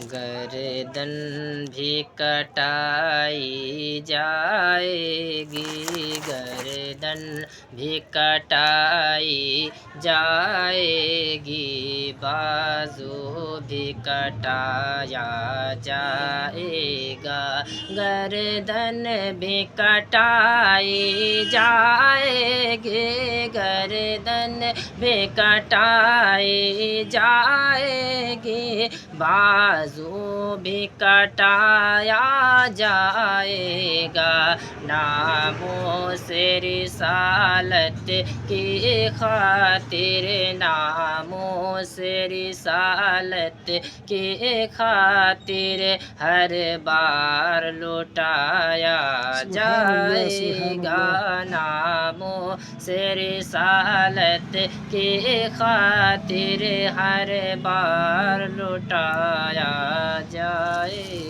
गर्दन भी कटाई जाएगी, गर्दन भी कटाई जाएगी, बाजू भी कटाया जाएगा, गर्दन भी कटाई जाएगी, गर्दन भी कटाई जाएगी, बाजू भी कटाया जाएगा, नामों से रिसालत की खातिर, नामों से रिसालत की खातिर हर बार लुटाया जाएगा, नामों से रिसालत की खातिर हर बार लुटाया जाए।